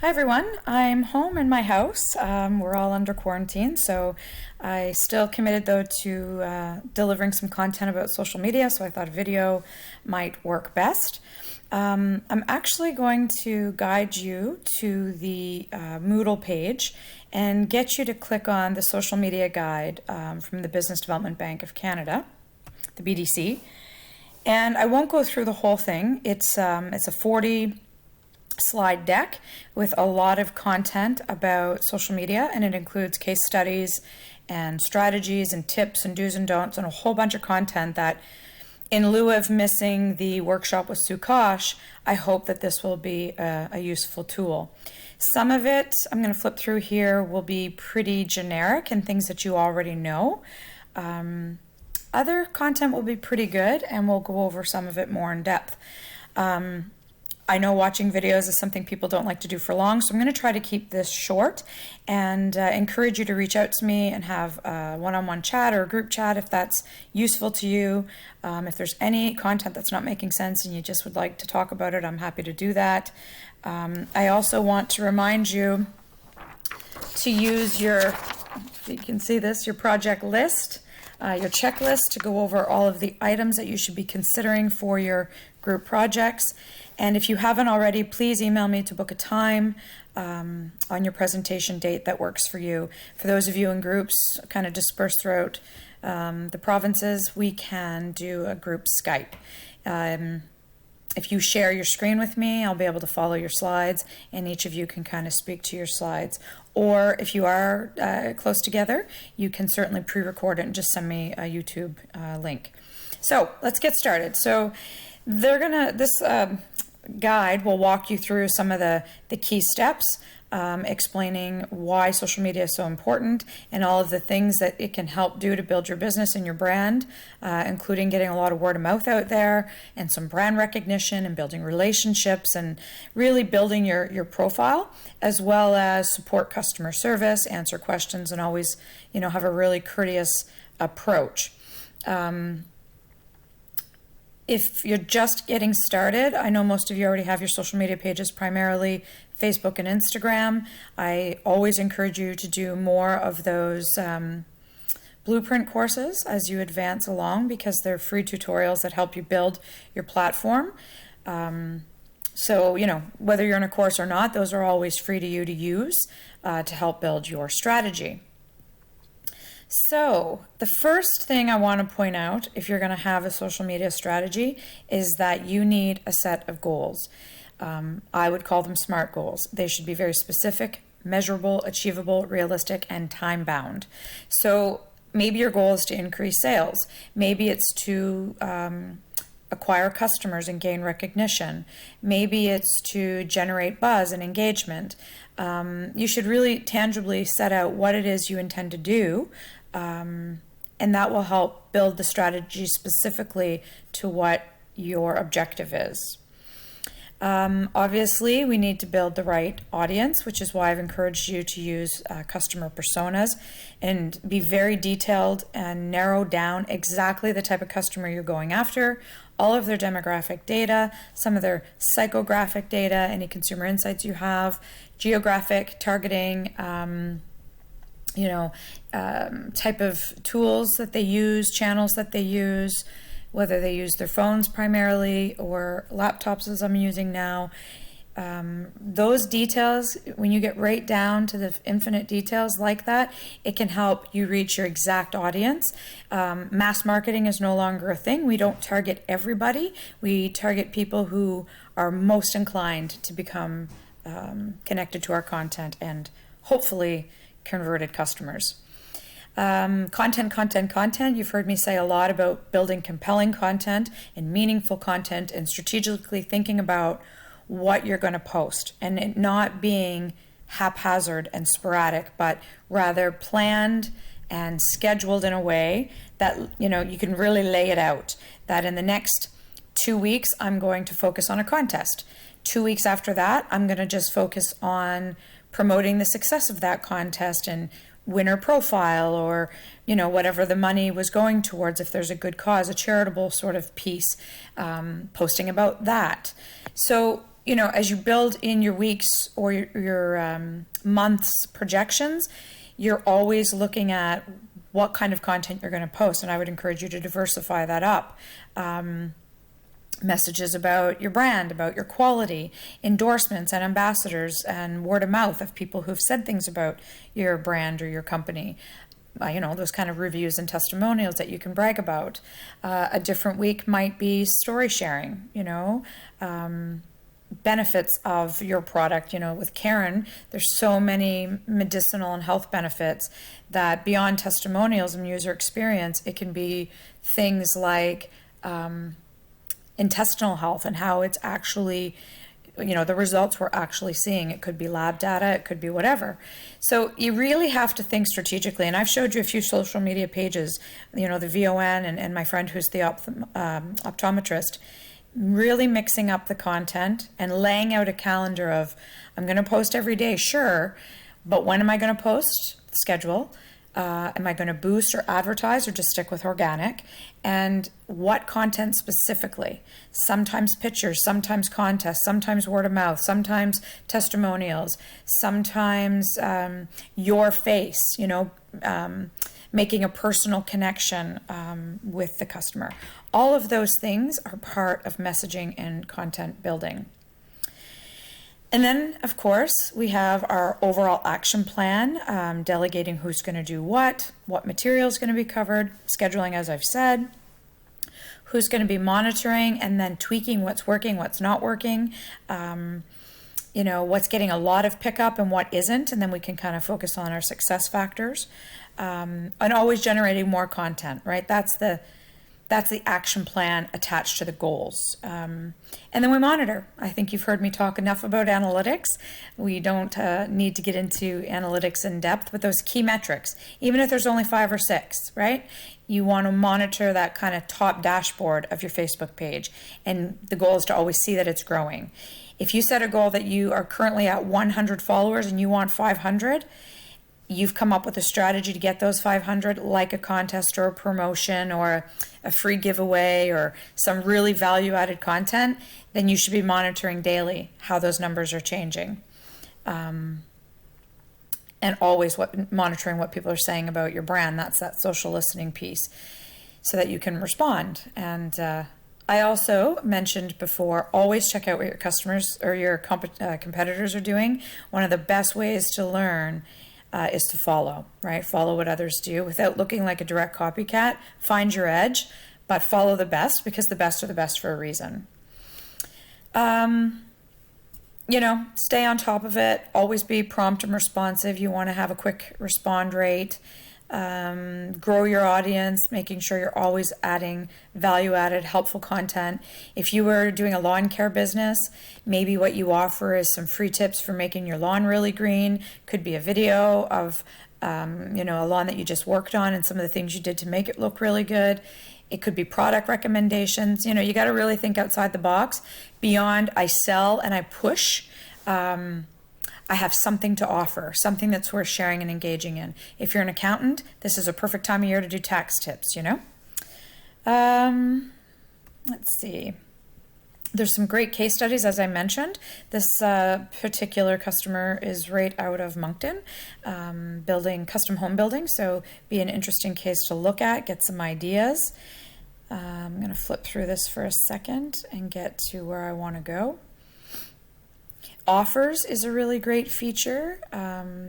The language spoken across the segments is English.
Hi everyone, I'm home in my house. We're all under quarantine, so I still committed though to delivering some content about social media, so I thought a video might work best. I'm actually going to guide you to the Moodle page and get you to click on the social media guide from the Business Development Bank of Canada, the BDC. And I won't go through the whole thing. It's a 40 slide deck with a lot of content about social media, and it includes case studies and strategies and tips and do's and don'ts and a whole bunch of content that, in lieu of missing the workshop with Sukash, I hope that this will be a useful tool. Some of it, I'm going to flip through here, will be pretty generic and things that you already know. Other content will be pretty good, and we'll go over some of it more in depth. I know watching videos is something people don't like to do for long, so I'm going to try to keep this short and encourage you to reach out to me and have a one-on-one chat or a group chat if that's useful to you. If there's any content that's not making sense and you just would like to talk about it, I'm happy to do that. I also want to remind you to use your, if you can see this, your project list, your checklist to go over all of the items that you should be considering for your group projects. And if you haven't already, please email me to book a time on your presentation date that works for you. For those of you in groups kind of dispersed throughout the provinces, we can do a group Skype. If you share your screen with me, I'll be able to follow your slides, and each of you can kind of speak to your slides. Or if you are close together, you can certainly pre-record it and just send me a YouTube link. So let's get started. So this guide will walk you through some of the key steps, explaining why social media is so important and all of the things that it can help do to build your business and your brand, including getting a lot of word of mouth out there and some brand recognition and building relationships and really building your profile, as well as support customer service, answer questions, and always, have a really courteous approach. If you're just getting started, I know most of you already have your social media pages, primarily Facebook and Instagram. I always encourage you to do more of those blueprint courses as you advance along, because they're free tutorials that help you build your platform. So, whether you're in a course or not, those are always free to you to use to help build your strategy. So the first thing I want to point out, if you're going to have a social media strategy, is that you need a set of goals. I would call them SMART goals. They should be very specific, measurable, achievable, realistic, and time-bound. So maybe your goal is to increase sales. Maybe it's to acquire customers and gain recognition. Maybe it's to generate buzz and engagement. You should really tangibly set out what it is you intend to do, and that will help build the strategy specifically to what your objective is. Obviously, we need to build the right audience, which is why I've encouraged you to use customer personas and be very detailed and narrow down exactly the type of customer you're going after, all of their demographic data, some of their psychographic data, any consumer insights you have, geographic targeting, type of tools that they use, channels that they use, whether they use their phones primarily or laptops as I'm using now. Those details, when you get right down to the infinite details like that, it can help you reach your exact audience. Mass marketing is no longer a thing. We don't target everybody. We target people who are most inclined to become connected to our content and hopefully converted customers. Content. You've heard me say a lot about building compelling content and meaningful content and strategically thinking about what you're going to post, and it not being haphazard and sporadic, but rather planned and scheduled in a way that you can really lay it out, that in the next 2 weeks I'm going to focus on a contest. 2 weeks after that, I'm going to just focus on promoting the success of that contest and winner profile, or whatever the money was going towards, if there's a good cause, a charitable sort of piece, posting about that. So as you build in your weeks or your months projections, you're always looking at what kind of content you're going to post. And I would encourage you to diversify that up. Messages about your brand, about your quality, endorsements and ambassadors, and word of mouth of people who've said things about your brand or your company. Those kind of reviews and testimonials that you can brag about. A different week might be story sharing, benefits of your product. With Karen, there's so many medicinal and health benefits that beyond testimonials and user experience, it can be things like intestinal health and how it's actually, the results we're actually seeing. It could be lab data, it could be whatever. So you really have to think strategically. And I've showed you a few social media pages, the VON and my friend who's the optometrist, really mixing up the content and laying out a calendar of, I'm going to post every day, sure, but when am I going to post? The schedule. Am I going to boost or advertise or just stick with organic? And what content specifically? Sometimes pictures, sometimes contests, sometimes word of mouth, sometimes testimonials, sometimes your face, making a personal connection with the customer. All of those things are part of messaging and content building. And then, of course, we have our overall action plan, delegating who's going to do what material is going to be covered, scheduling, as I've said, who's going to be monitoring, and then tweaking what's working, what's not working, what's getting a lot of pickup and what isn't, and then we can kind of focus on our success factors, and always generating more content, right? That's the action plan attached to the goals. And then we monitor. I think you've heard me talk enough about analytics. We don't need to get into analytics in depth, but those key metrics, even if there's only 5 or 6, right? You want to monitor that kind of top dashboard of your Facebook page. And the goal is to always see that it's growing. If you set a goal that you are currently at 100 followers and you want 500, you've come up with a strategy to get those 500, like a contest or a promotion or a free giveaway or some really value-added content, then you should be monitoring daily how those numbers are changing. And always monitoring what people are saying about your brand. That's that social listening piece so that you can respond. And I also mentioned before, always check out what your customers or your competitors are doing. One of the best ways to learn is to follow, right? Follow what others do without looking like a direct copycat. Find your edge, but follow the best, because the best are the best for a reason. Stay on top of it. Always be prompt and responsive. You want to have a quick respond rate. Grow your audience, making sure you're always adding value-added, helpful content. If you were doing a lawn care business, maybe what you offer is some free tips for making your lawn really green. Could be a video of, a lawn that you just worked on and some of the things you did to make it look really good. It could be product recommendations. You got to really think outside the box. Beyond I sell and I push, I have something to offer, something that's worth sharing and engaging in. If you're an accountant, this is a perfect time of year to do tax tips, Let's see. There's some great case studies, as I mentioned. This particular customer is right out of Moncton, building custom home building. So be an interesting case to look at, get some ideas. I'm going to flip through this for a second and get to where I want to go. Offers is a really great feature,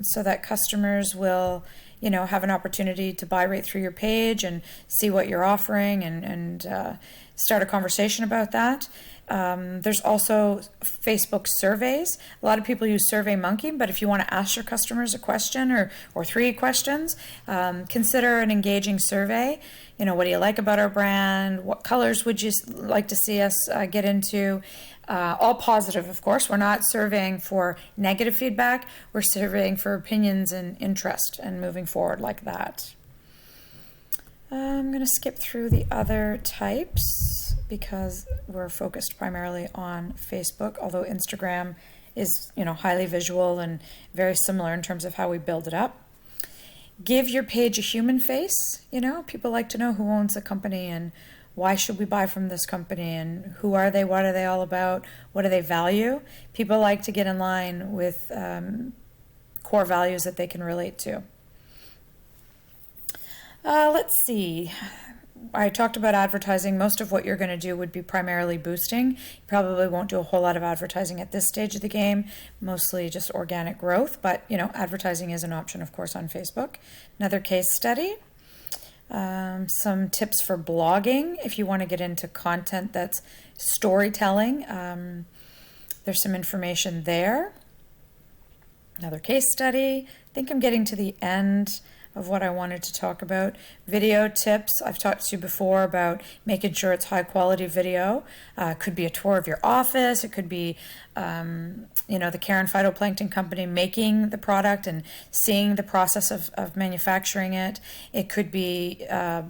so that customers will, have an opportunity to buy right through your page and see what you're offering and start a conversation about that. There's also Facebook surveys. A lot of people use SurveyMonkey, but if you want to ask your customers a question or 3 questions, consider an engaging survey. What do you like about our brand? What colors would you like to see us get into? All positive, of course. We're not surveying for negative feedback. We're surveying for opinions and interest and moving forward like that. I'm going to skip through the other types because we're focused primarily on Facebook, although Instagram is, highly visual and very similar in terms of how we build it up. Give your page a human face. People like to know who owns the company and why should we buy from this company, and who are they, what are they all about, what do they value. People like to get in line with core values that they can relate to. Let's see. I talked about advertising. Most of what you're going to do would be primarily boosting. You probably won't do a whole lot of advertising at this stage of the game, mostly just organic growth, but advertising is an option, of course, on Facebook. Another case study. Some tips for blogging if you want to get into content that's storytelling. There's some information there. Another case study. I think I'm getting to the end of what I wanted to talk about. Video tips. I've talked to you before about making sure it's high quality video. It could be a tour of your office. It could be, the Karen Phytoplankton Company making the product and seeing the process of manufacturing it. It could be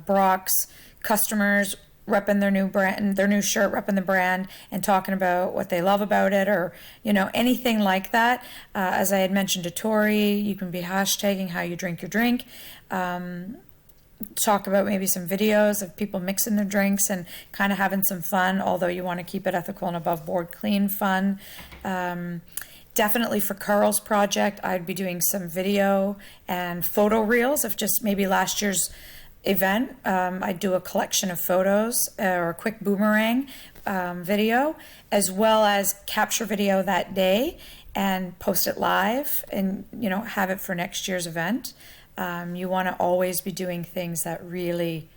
Brock's customers repping their new brand, their new shirt, repping the brand and talking about what they love about it, or anything like that. As I had mentioned to Tori, you can be hashtagging how you drink your drink. Talk about maybe some videos of people mixing their drinks and kind of having some fun, although you want to keep it ethical and above board, clean, fun. Definitely for Carl's project, I'd be doing some video and photo reels of just maybe last year's event. I'd do a collection of photos or a quick boomerang video, as well as capture video that day and post it live and have it for next year's event. You want to always be doing things that really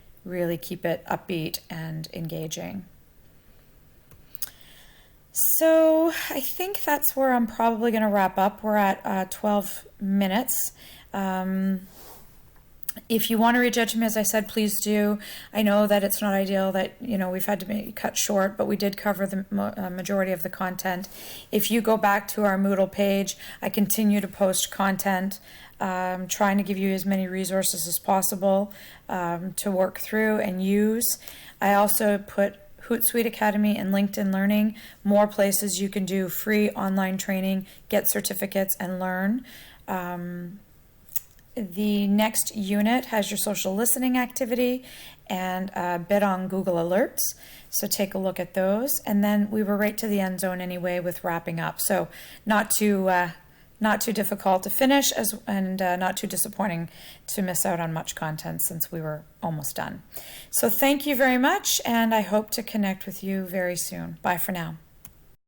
keep it upbeat and engaging. So I think that's where I'm probably going to wrap up. We're at 12 minutes. If you want to reach out to me, as I said, please do. I know that it's not ideal that, we've had to cut short, but we did cover the majority of the content. If you go back to our Moodle page, I continue to post content, trying to give you as many resources as possible to work through and use. I also put Hootsuite Academy and LinkedIn Learning, more places you can do free online training, get certificates, and learn. The next unit has your social listening activity and a bit on Google Alerts. So take a look at those. And then we were right to the end zone anyway with wrapping up. So not too difficult to finish and not too disappointing to miss out on much content since we were almost done. So thank you very much, and I hope to connect with you very soon. Bye for now.